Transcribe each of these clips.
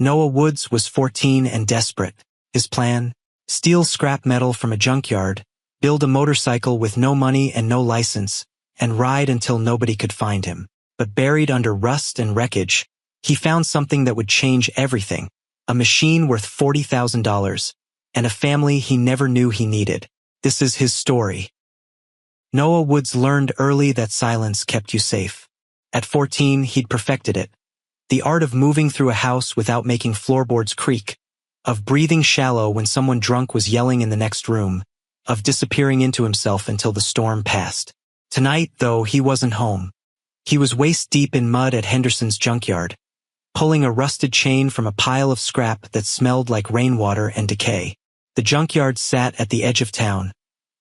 Noah Woods was 14 and desperate. His plan? Steal scrap metal from a junkyard, build a motorcycle with no money and no license, and ride until nobody could find him. But buried under rust and wreckage, he found something that would change everything. A machine worth $40,000, and a family he never knew he needed. This is his story. Noah Woods learned early that silence kept you safe. At 14, he'd perfected it. The art of moving through a house without making floorboards creak, of breathing shallow when someone drunk was yelling in the next room, of disappearing into himself until the storm passed. Tonight, though, he wasn't home. He was waist-deep in mud at Henderson's junkyard, pulling a rusted chain from a pile of scrap that smelled like rainwater and decay. The junkyard sat at the edge of town,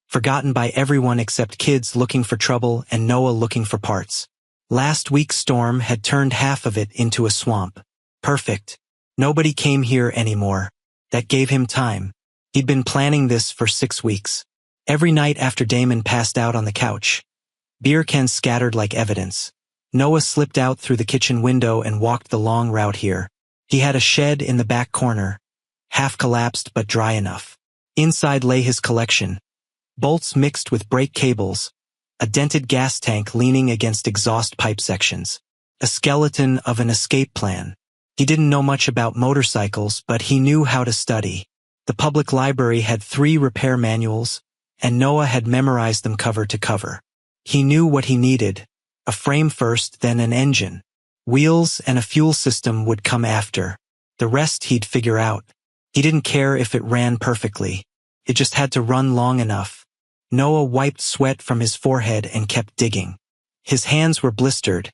forgotten by everyone except kids looking for trouble and Noah looking for parts. Last week's storm had turned half of it into a swamp. Perfect. Nobody came here anymore. That gave him time. He'd been planning this for 6 weeks. Every night after Damon passed out on the couch, beer cans scattered like evidence, Noah slipped out through the kitchen window and walked the long route here. He had a shed in the back corner, half collapsed but dry enough. Inside lay his collection. Bolts mixed with brake cables, a dented gas tank leaning against exhaust pipe sections, a skeleton of an escape plan. He didn't know much about motorcycles, but he knew how to study. The public library had 3 repair manuals, and Noah had memorized them cover to cover. He knew what he needed, a frame first, then an engine. Wheels and a fuel system would come after. The rest he'd figure out. He didn't care if it ran perfectly. It just had to run long enough. Noah wiped sweat from his forehead and kept digging. His hands were blistered,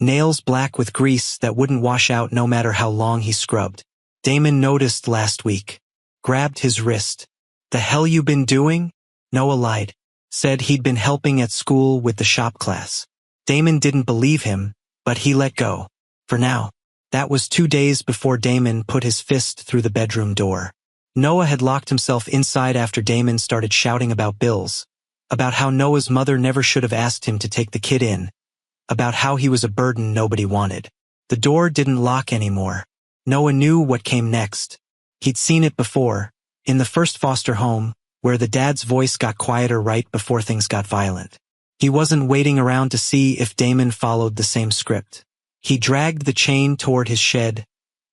nails black with grease that wouldn't wash out no matter how long he scrubbed. Damon noticed last week, grabbed his wrist. "The hell you been doing?" Noah lied, said he'd been helping at school with the shop class. Damon didn't believe him, but he let go. For now. That was 2 days before Damon put his fist through the bedroom door. Noah had locked himself inside after Damon started shouting about bills, about how Noah's mother never should have asked him to take the kid in, about how he was a burden nobody wanted. The door didn't lock anymore. Noah knew what came next. He'd seen it before, in the first foster home, where the dad's voice got quieter right before things got violent. He wasn't waiting around to see if Damon followed the same script. He dragged the chain toward his shed,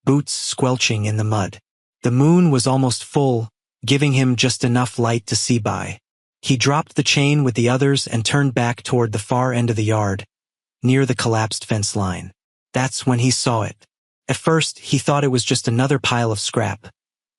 boots squelching in the mud. The moon was almost full, giving him just enough light to see by. He dropped the chain with the others and turned back toward the far end of the yard, near the collapsed fence line. That's when he saw it. At first, he thought it was just another pile of scrap.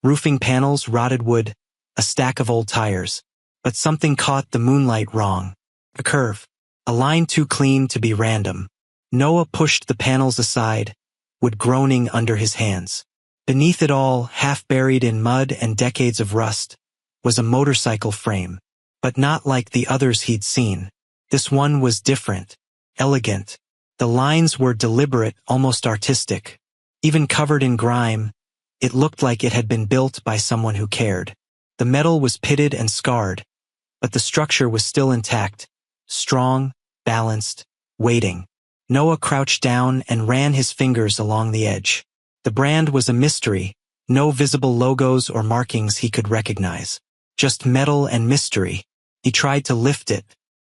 Roofing panels, rotted wood, a stack of old tires. But something caught the moonlight wrong. A curve. A line too clean to be random. Noah pushed the panels aside, wood groaning under his hands. Beneath it all, half buried in mud and decades of rust, was a motorcycle frame. But not like the others he'd seen. This one was different, elegant. The lines were deliberate, almost artistic. Even covered in grime, it looked like it had been built by someone who cared. The metal was pitted and scarred, but the structure was still intact, strong, balanced, waiting. Noah crouched down and ran his fingers along the edge. The brand was a mystery, no visible logos or markings he could recognize. Just metal and mystery. He tried to lift it.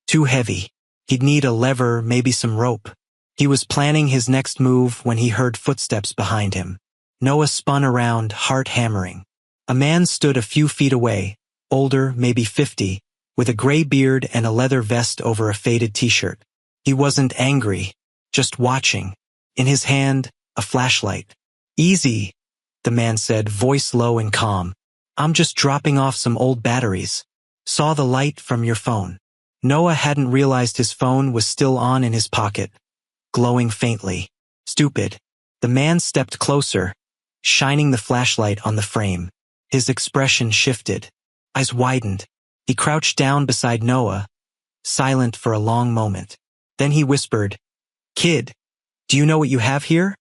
Too heavy. He'd need a lever, maybe some rope. He was planning his next move when he heard footsteps behind him. Noah spun around, heart hammering. A man stood a few feet away, older, maybe 50, with a gray beard and a leather vest over a faded t-shirt. He wasn't angry, just watching. In his hand, a flashlight. "Easy," the man said, voice low and calm. "I'm just dropping off some old batteries. Saw the light from your phone." Noah hadn't realized his phone was still on in his pocket, glowing faintly. Stupid. The man stepped closer, shining the flashlight on the frame. His expression shifted. Eyes widened. He crouched down beside Noah, silent for a long moment. Then he whispered, "Kid, do you know what you have here?"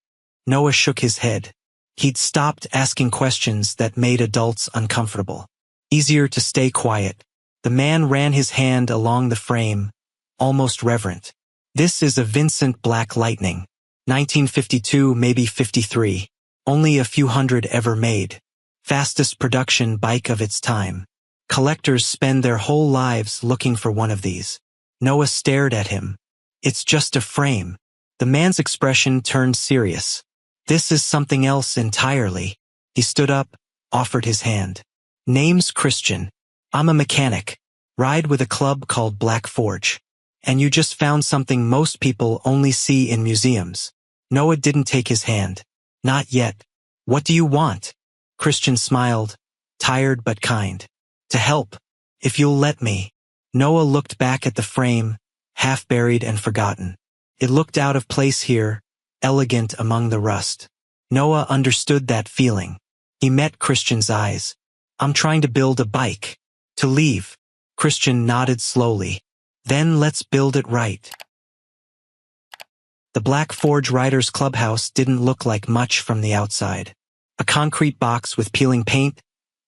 Noah shook his head. He'd stopped asking questions that made adults uncomfortable. Easier to stay quiet. The man ran his hand along the frame, almost reverent. "This is a Vincent Black Lightning. 1952, maybe 53. Only a few hundred ever made. Fastest production bike of its time. Collectors spend their whole lives looking for one of these. Noah stared at him. It's just a frame. The man's expression turned serious. This is something else entirely. He stood up, offered his hand. Name's Christian. I'm a mechanic. Ride with a club called Black Forge. And you just found something most people only see in museums. Noah didn't take his hand. Not yet. What do you want? Christian smiled, tired but kind. To help, if you'll let me. Noah looked back at the frame, half buried and forgotten. It looked out of place here, elegant among the rust. Noah understood that feeling. He met Christian's eyes. I'm trying to build a bike. To leave. Christian nodded slowly. Then let's build it right. The Black Forge Riders Clubhouse didn't look like much from the outside. A concrete box with peeling paint,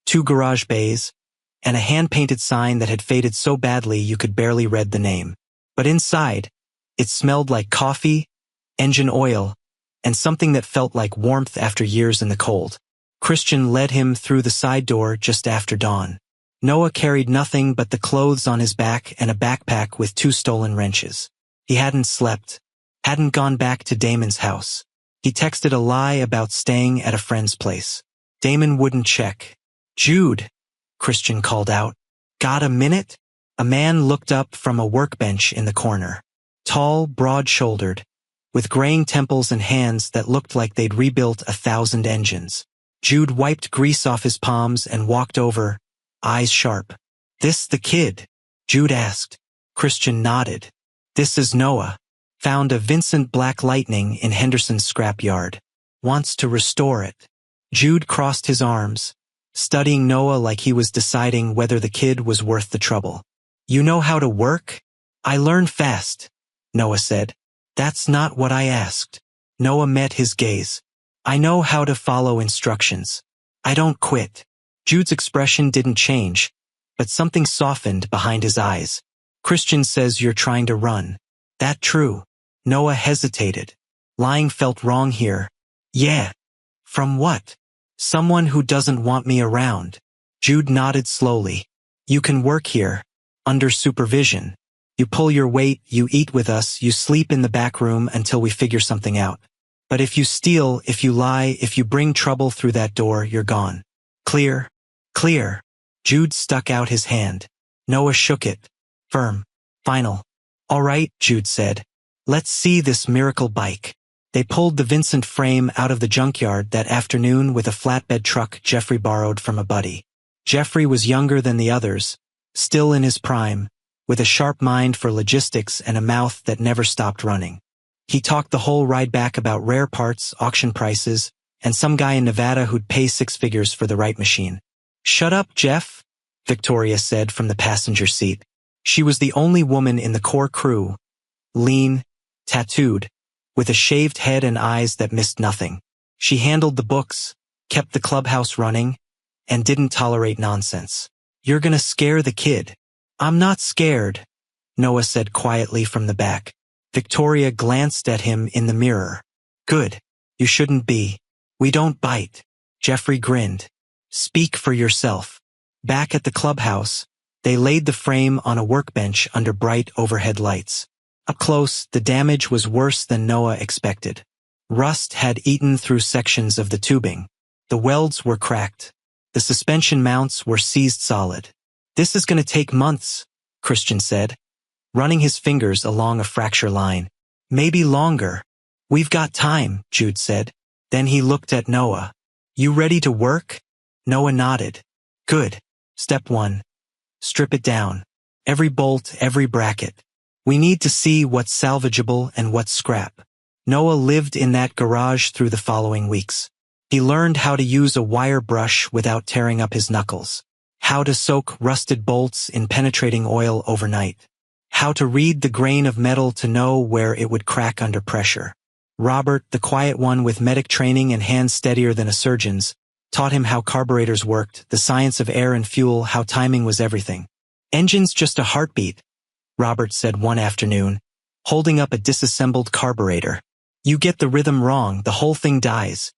2 garage bays, and a hand-painted sign that had faded so badly you could barely read the name. But inside, it smelled like coffee, engine oil, and something that felt like warmth after years in the cold. Christian led him through the side door just after dawn. Noah carried nothing but the clothes on his back and a backpack with 2 stolen wrenches. He hadn't slept, hadn't gone back to Damon's house. He texted a lie about staying at a friend's place. Damon wouldn't check. Jude, Christian called out. Got a minute? A man looked up from a workbench in the corner. Tall, broad-shouldered, with graying temples and hands that looked like they'd rebuilt 1,000 engines. Jude wiped grease off his palms and walked over, eyes sharp. This the kid? Jude asked. Christian nodded. This is Noah. Found a Vincent Black Lightning in Henderson's scrapyard. Wants to restore it. Jude crossed his arms, studying Noah like he was deciding whether the kid was worth the trouble. You know how to work? I learn fast, Noah said. That's not what I asked. Noah met his gaze. I know how to follow instructions. I don't quit. Jude's expression didn't change, but something softened behind his eyes. Christian says you're trying to run. That true? Noah hesitated. Lying felt wrong here. Yeah. From what? Someone who doesn't want me around. Jude nodded slowly. You can work here. Under supervision. You pull your weight, you eat with us, you sleep in the back room until we figure something out. But if you steal, if you lie, if you bring trouble through that door, you're gone. Clear? Clear. Jude stuck out his hand. Noah shook it. Firm. Final. All right, Jude said. Let's see this miracle bike. They pulled the Vincent frame out of the junkyard that afternoon with a flatbed truck Jeffrey borrowed from a buddy. Jeffrey was younger than the others, still in his prime, with a sharp mind for logistics and a mouth that never stopped running. He talked the whole ride back about rare parts, auction prices, and some guy in Nevada who'd pay 6 figures for the right machine. Shut up, Jeff, Victoria said from the passenger seat. She was the only woman in the core crew, lean, tattooed, with a shaved head and eyes that missed nothing. She handled the books, kept the clubhouse running, and didn't tolerate nonsense. You're gonna scare the kid. I'm not scared, Noah said quietly from the back. Victoria glanced at him in the mirror. Good. You shouldn't be. We don't bite. Jeffrey grinned. Speak for yourself. Back at the clubhouse, they laid the frame on a workbench under bright overhead lights. Up close, the damage was worse than Noah expected. Rust had eaten through sections of the tubing. The welds were cracked. The suspension mounts were seized solid. This is going to take months, Christian said, running his fingers along a fracture line. Maybe longer. We've got time, Jude said. Then he looked at Noah. You ready to work? Noah nodded. Good. Step 1. Strip it down. Every bolt, every bracket. We need to see what's salvageable and what's scrap. Noah lived in that garage through the following weeks. He learned how to use a wire brush without tearing up his knuckles. How to soak rusted bolts in penetrating oil overnight. How to read the grain of metal to know where it would crack under pressure. Robert, the quiet one with medic training and hands steadier than a surgeon's, taught him how carburetors worked, the science of air and fuel, how timing was everything. Engine's just a heartbeat, Robert said one afternoon, holding up a disassembled carburetor. You get the rhythm wrong, the whole thing dies.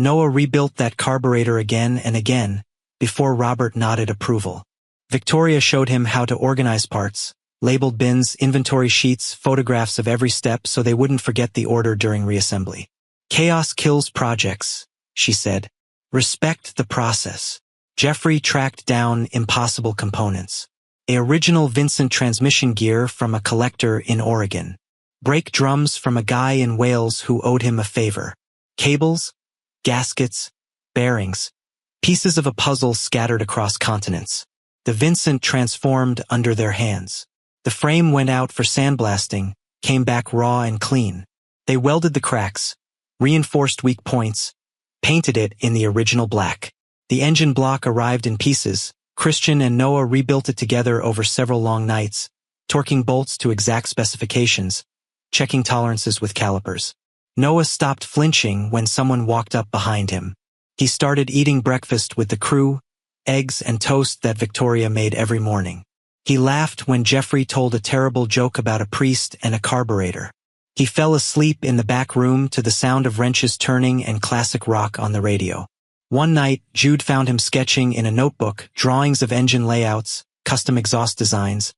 Noah rebuilt that carburetor again and again, before Robert nodded approval. Victoria showed him how to organize parts, labeled bins, inventory sheets, photographs of every step so they wouldn't forget the order during reassembly. Chaos kills projects, she said. Respect the process. Jeffrey tracked down impossible components. A original Vincent transmission gear from a collector in Oregon. Brake drums from a guy in Wales who owed him a favor. Cables, gaskets, bearings, pieces of a puzzle scattered across continents. The Vincent transformed under their hands. The frame went out for sandblasting, came back raw and clean. They welded the cracks, reinforced weak points, painted it in the original black. The engine block arrived in pieces. Christian and Noah rebuilt it together over several long nights, torquing bolts to exact specifications, checking tolerances with calipers. Noah stopped flinching when someone walked up behind him. He started eating breakfast with the crew, eggs and toast that Victoria made every morning. He laughed when Jeffrey told a terrible joke about a priest and a carburetor. He fell asleep in the back room to the sound of wrenches turning and classic rock on the radio. One night, Jude found him sketching in a notebook drawings of engine layouts, custom exhaust designs,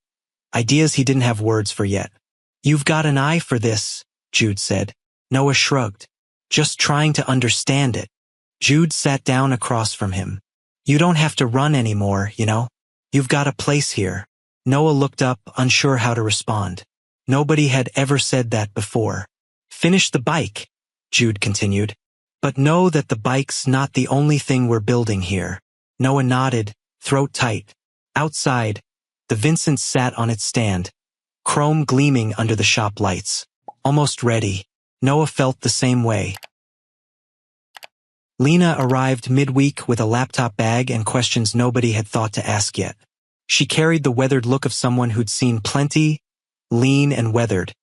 ideas he didn't have words for yet. "You've got an eye for this," Jude said. Noah shrugged. "Just trying to understand it." Jude sat down across from him. "You don't have to run anymore, you know? You've got a place here." Noah looked up, unsure how to respond. Nobody had ever said that before. "Finish the bike," Jude continued. "But know that the bike's not the only thing we're building here." Noah nodded, throat tight. Outside, the Vincent sat on its stand, chrome gleaming under the shop lights. Almost ready. Noah felt the same way. Lena arrived midweek with a laptop bag and questions nobody had thought to ask yet. She carried the weathered look of someone who'd seen plenty, lean and weathered,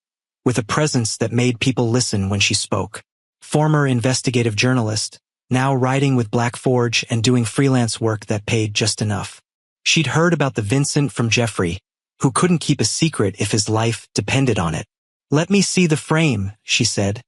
with a presence that made people listen when she spoke. Former investigative journalist, now writing with Black Forge and doing freelance work that paid just enough. She'd heard about the Vincent from Jeffrey, who couldn't keep a secret if his life depended on it. "Let me see the frame," she said,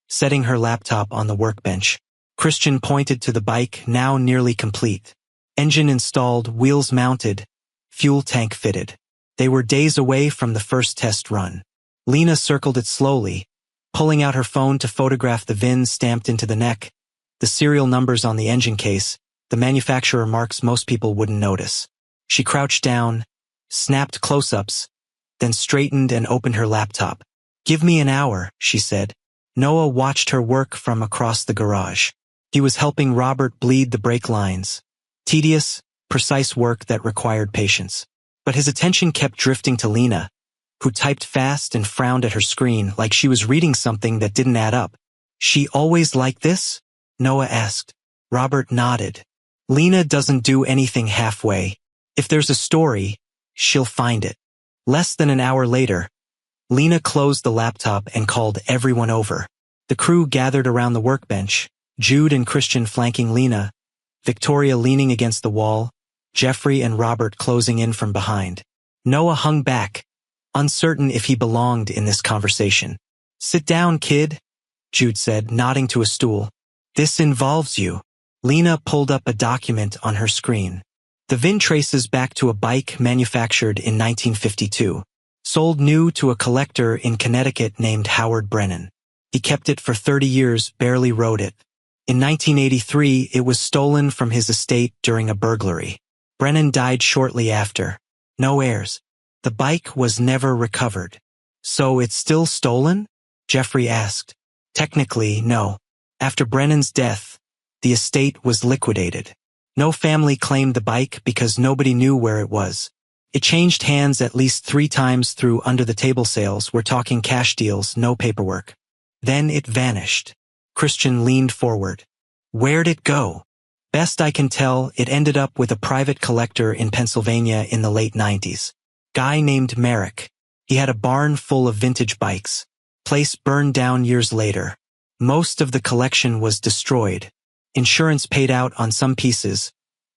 setting her laptop on the workbench. Christian pointed to the bike, now nearly complete. Engine installed, wheels mounted, fuel tank fitted. They were days away from the first test run. Lena circled it slowly, pulling out her phone to photograph the VIN stamped into the neck, the serial numbers on the engine case, the manufacturer marks most people wouldn't notice. She crouched down, snapped close-ups, then straightened and opened her laptop. "Give me an hour," she said. Noah watched her work from across the garage. He was helping Robert bleed the brake lines. Tedious, precise work that required patience. But his attention kept drifting to Lena, who typed fast and frowned at her screen like she was reading something that didn't add up. "She always like this?" Noah asked. Robert nodded. "Lena doesn't do anything halfway. If there's a story, she'll find it." Less than an hour later, Lena closed the laptop and called everyone over. The crew gathered around the workbench, Jude and Christian flanking Lena, Victoria leaning against the wall, Jeffrey and Robert closing in from behind. Noah hung back, uncertain if he belonged in this conversation. "Sit down, kid," Jude said, nodding to a stool. "This involves you." Lena pulled up a document on her screen. The VIN traces back to a bike manufactured in 1952, sold new to a collector in Connecticut named Howard Brennan. He kept it for 30 years, barely rode it. In 1983, it was stolen from his estate during a burglary. Brennan died shortly after. No heirs. The bike was never recovered. "So it's still stolen?" Jeffrey asked. "Technically, no. After Brennan's death, the estate was liquidated. No family claimed the bike because nobody knew where it was. It changed hands at least 3 times through under-the-table sales. We're talking cash deals, no paperwork. Then it vanished." Christian leaned forward. "Where'd it go?" "Best I can tell, it ended up with a private collector in Pennsylvania in the late 90s. Guy named Merrick. He had a barn full of vintage bikes. Place burned down years later. Most of the collection was destroyed. Insurance paid out on some pieces,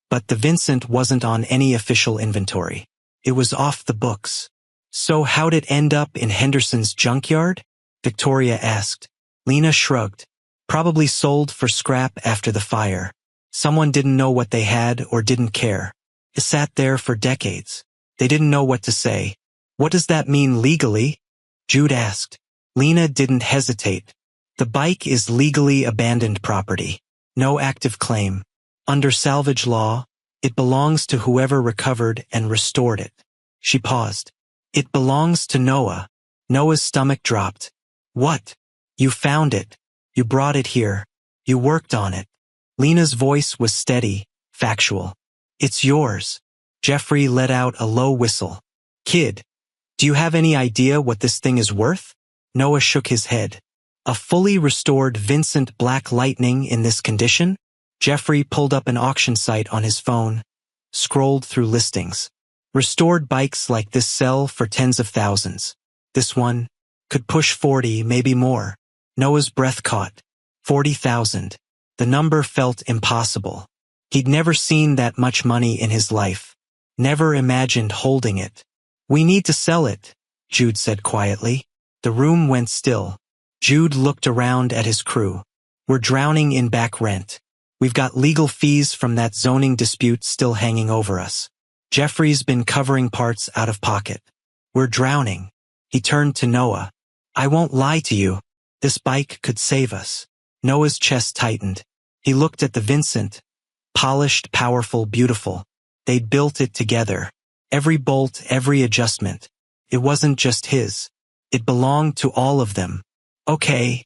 but the Vincent wasn't on any official inventory. It was off the books." "So how'd it end up in Henderson's junkyard?" Victoria asked. Lena shrugged. Probably sold for scrap after the fire. Someone didn't know what they had or didn't care. It sat there for decades. They didn't know what to say. What does that mean legally? Jude asked. Lena didn't hesitate. The bike is legally abandoned property. No active claim. Under salvage law, it belongs to whoever recovered and restored it. She paused. It belongs to Noah. Noah's stomach dropped. What? You found it. You brought it here. You worked on it. Lena's voice was steady, factual. It's yours. Jeffrey let out a low whistle. Kid, do you have any idea what this thing is worth? Noah shook his head. A fully restored Vincent Black Lightning in this condition? Jeffrey pulled up an auction site on his phone, scrolled through listings. Restored bikes like this sell for tens of thousands. This one could push 40, maybe more. Noah's breath caught. 40,000. The number felt impossible. He'd never seen that much money in his life. Never imagined holding it. We need to sell it, Jude said quietly. The room went still. Jude looked around at his crew. We're drowning in back rent. We've got legal fees from that zoning dispute still hanging over us. Jeffrey's been covering parts out of pocket. We're drowning. He turned to Noah. I won't lie to you. This bike could save us. Noah's chest tightened. He looked at the Vincent. Polished, powerful, beautiful. They'd built it together. Every bolt, every adjustment. It wasn't just his. It belonged to all of them. Okay,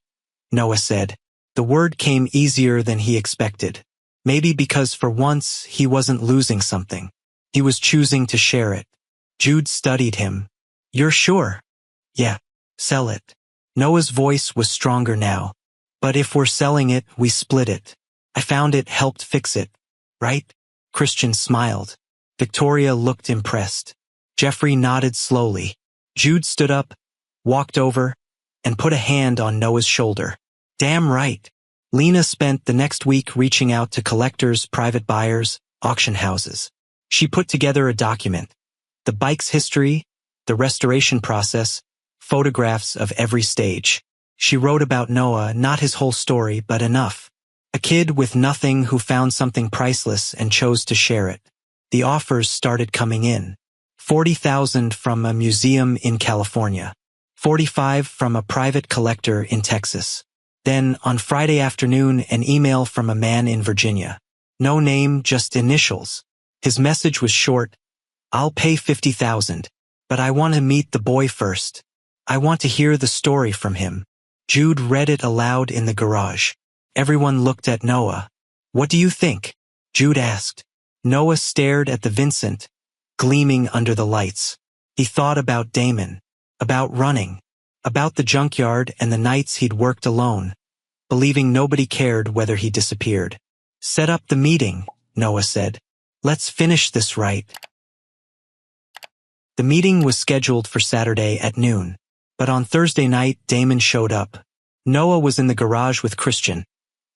Noah said. The word came easier than he expected. Maybe because for once he wasn't losing something. He was choosing to share it. Jude studied him. You're sure? Yeah, sell it. Noah's voice was stronger now. But if we're selling it, we split it. I found it helped fix it. Right? Christian smiled. Victoria looked impressed. Jeffrey nodded slowly. Jude stood up, walked over, and put a hand on Noah's shoulder. Damn right. Lena spent the next week reaching out to collectors, private buyers, auction houses. She put together a document. The bike's history, the restoration process, photographs of every stage. She wrote about Noah, not his whole story, but enough. A kid with nothing who found something priceless and chose to share it. The offers started coming in. 40,000 from a museum in California. 45 from a private collector in Texas. Then, on Friday afternoon, an email from a man in Virginia. No name, just initials. His message was short. I'll pay 50,000, but I want to meet the boy first. I want to hear the story from him. Jude read it aloud in the garage. Everyone looked at Noah. What do you think? Jude asked. Noah stared at the Vincent, gleaming under the lights. He thought about Damon, about running, about the junkyard and the nights he'd worked alone, believing nobody cared whether he disappeared. Set up the meeting, Noah said. Let's finish this right. The meeting was scheduled for Saturday at noon, but on Thursday night Damon showed up. Noah was in the garage with Christian,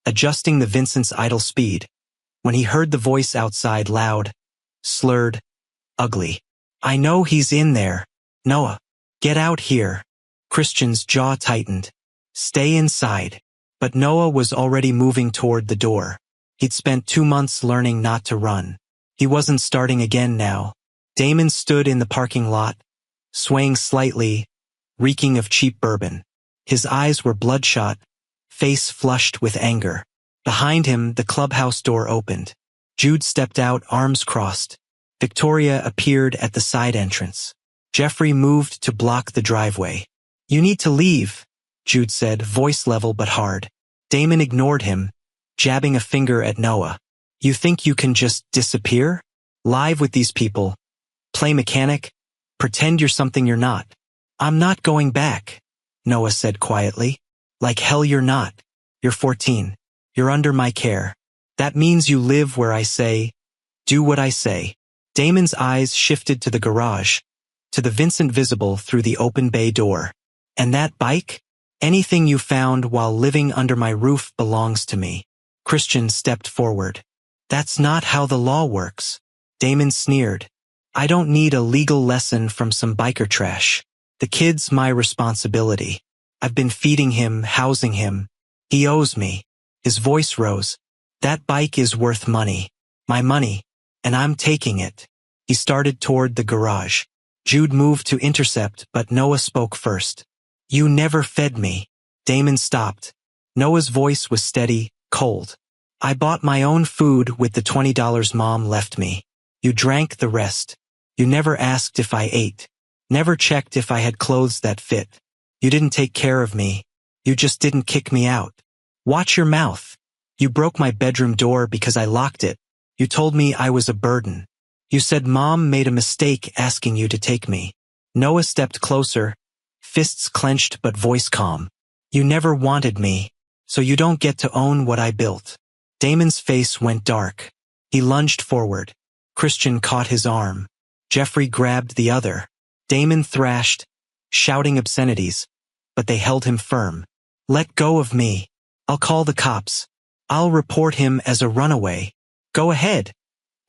adjusting the Vincent's idle speed, when he heard the voice outside loud, slurred, ugly. I know he's in there. Noah, get out here. Christian's jaw tightened. Stay inside. But Noah was already moving toward the door. He'd spent 2 months learning not to run. He wasn't starting again now. Damon stood in the parking lot, swaying slightly, reeking of cheap bourbon. His eyes were bloodshot, face flushed with anger. Behind him, the clubhouse door opened. Jude stepped out, arms crossed. Victoria appeared at the side entrance. Jeffrey moved to block the driveway. You need to leave, Jude said, voice level but hard. Damon ignored him, jabbing a finger at Noah. You think you can just disappear? Live with these people? Play mechanic? Pretend you're something you're not? I'm not going back, Noah said quietly. Like hell you're not. You're 14. You're under my care. That means you live where I say, do what I say. Damon's eyes shifted to the garage, to the Vincent visible through the open bay door. And that bike? Anything you found while living under my roof belongs to me. Christian stepped forward. That's not how the law works. Damon sneered. I don't need a legal lesson from some biker trash. The kid's my responsibility. I've been feeding him, housing him, He owes me. His voice rose. That bike is worth money. My money. And I'm taking it. He started toward the garage. Jude moved to intercept, but Noah spoke first. You never fed me. Damon stopped. Noah's voice was steady, cold. I bought my own food with the $20 Mom left me. You drank the rest. You never asked if I ate. Never checked if I had clothes that fit. You didn't take care of me. You just didn't kick me out. Watch your mouth. You broke my bedroom door because I locked it. You told me I was a burden. You said Mom made a mistake asking you to take me. Noah stepped closer, fists clenched but voice calm. You never wanted me, so you don't get to own what I built. Damon's face went dark. He lunged forward. Christian caught his arm. Jeffrey grabbed the other. Damon thrashed, shouting obscenities, but they held him firm. Let go of me. I'll call the cops. I'll report him as a runaway. Go ahead,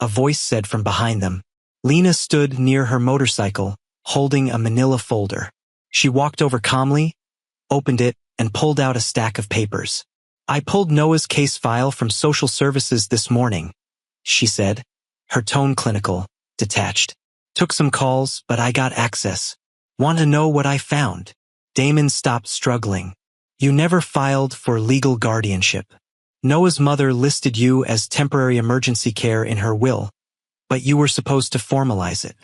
a voice said from behind them. Lena stood near her motorcycle, holding a manila folder. She walked over calmly, opened it, and pulled out a stack of papers. I pulled Noah's case file from social services this morning, she said, her tone clinical, detached. Took some calls, but I got access. Want to know what I found? Damon stopped struggling. You never filed for legal guardianship. Noah's mother listed you as temporary emergency care in her will, but you were supposed to formalize it.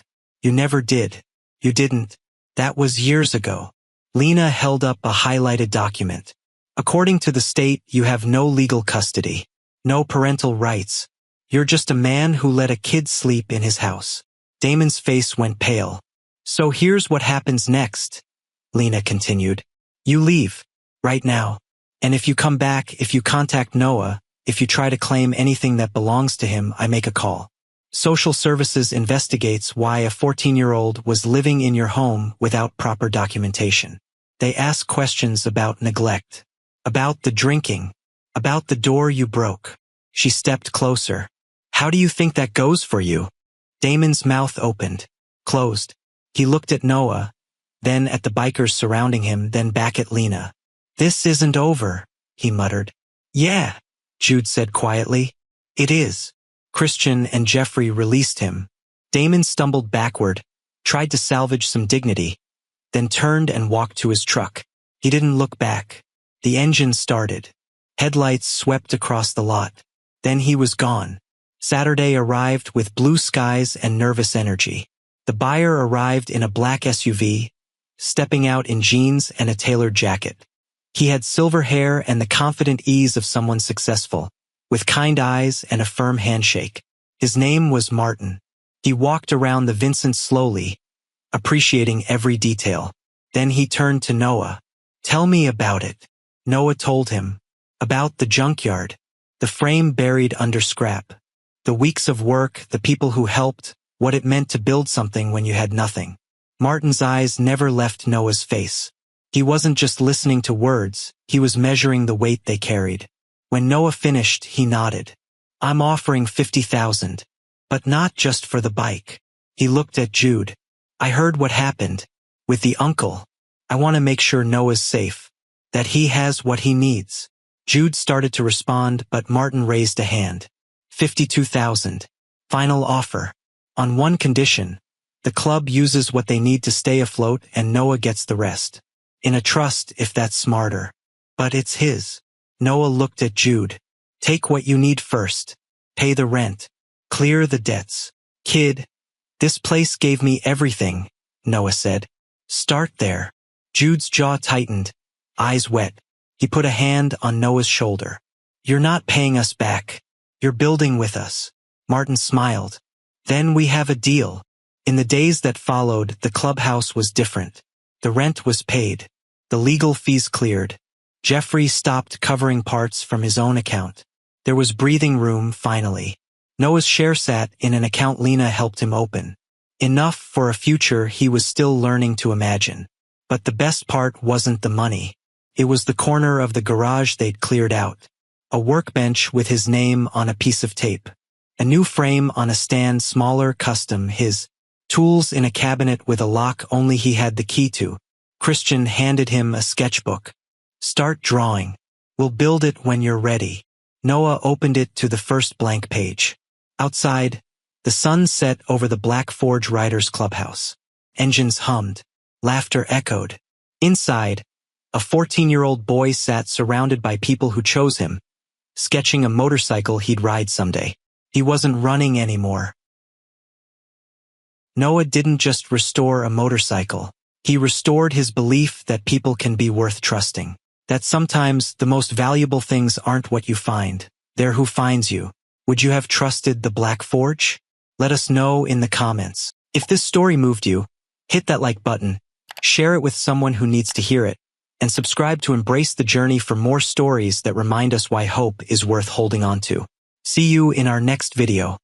You never did. You didn't. That was years ago. Lena held up a highlighted document. According to the state, you have no legal custody, no parental rights. You're just a man who let a kid sleep in his house. Damon's face went pale. So here's what happens next, Lena continued. You leave, right now. And if you come back, if you contact Noah, if you try to claim anything that belongs to him, I make a call. Social services investigates why a 14-year-old was living in your home without proper documentation. They ask questions about neglect, about the drinking, about the door you broke. She stepped closer. How do you think that goes for you? Damon's mouth opened, closed. He looked at Noah, then at the bikers surrounding him, then back at Lena. This isn't over, he muttered. Yeah, Jude said quietly. It is. Christian and Jeffrey released him. Damon stumbled backward, tried to salvage some dignity, then turned and walked to his truck. He didn't look back. The engine started. Headlights swept across the lot. Then he was gone. Saturday arrived with blue skies and nervous energy. The buyer arrived in a black SUV, stepping out in jeans and a tailored jacket. He had silver hair and the confident ease of someone successful, with kind eyes and a firm handshake. His name was Martin. He walked around the Vincent slowly, appreciating every detail. Then he turned to Noah. Tell me about it. Noah told him. About the junkyard. The frame buried under scrap. The weeks of work, the people who helped, what it meant to build something when you had nothing. Martin's eyes never left Noah's face. He wasn't just listening to words, he was measuring the weight they carried. When Noah finished, he nodded. I'm offering $50,000. But not just for the bike. He looked at Jude. I heard what happened. With the uncle. I want to make sure Noah's safe. That he has what he needs. Jude started to respond, but Martin raised a hand. $52,000. Final offer. On one condition. The club uses what they need to stay afloat and Noah gets the rest. In a trust, if that's smarter. But it's his. Noah looked at Jude. Take what you need first. Pay the rent. Clear the debts. Kid, this place gave me everything, Noah said. Start there. Jude's jaw tightened, eyes wet. He put a hand on Noah's shoulder. You're not paying us back. You're building with us. Martin smiled. Then we have a deal. In the days that followed, the clubhouse was different. The rent was paid. The legal fees cleared. Jeffrey stopped covering parts from his own account. There was breathing room, finally. Noah's share sat in an account Lena helped him open. Enough for a future he was still learning to imagine. But the best part wasn't the money. It was the corner of the garage they'd cleared out. A workbench with his name on a piece of tape. A new frame on a stand, smaller, custom, his tools in a cabinet with a lock only he had the key to. Christian handed him a sketchbook. Start drawing. We'll build it when you're ready. Noah opened it to the first blank page. Outside, the sun set over the Black Forge Riders Clubhouse. Engines hummed. Laughter echoed. Inside, a 14-year-old boy sat surrounded by people who chose him, sketching a motorcycle he'd ride someday. He wasn't running anymore. Noah didn't just restore a motorcycle. He restored his belief that people can be worth trusting. That sometimes the most valuable things aren't what you find, they're who finds you. Would you have trusted the Black Forge? Let us know in the comments. If this story moved you, hit that like button, share it with someone who needs to hear it, and subscribe to embrace the journey for more stories that remind us why hope is worth holding on to. See you in our next video.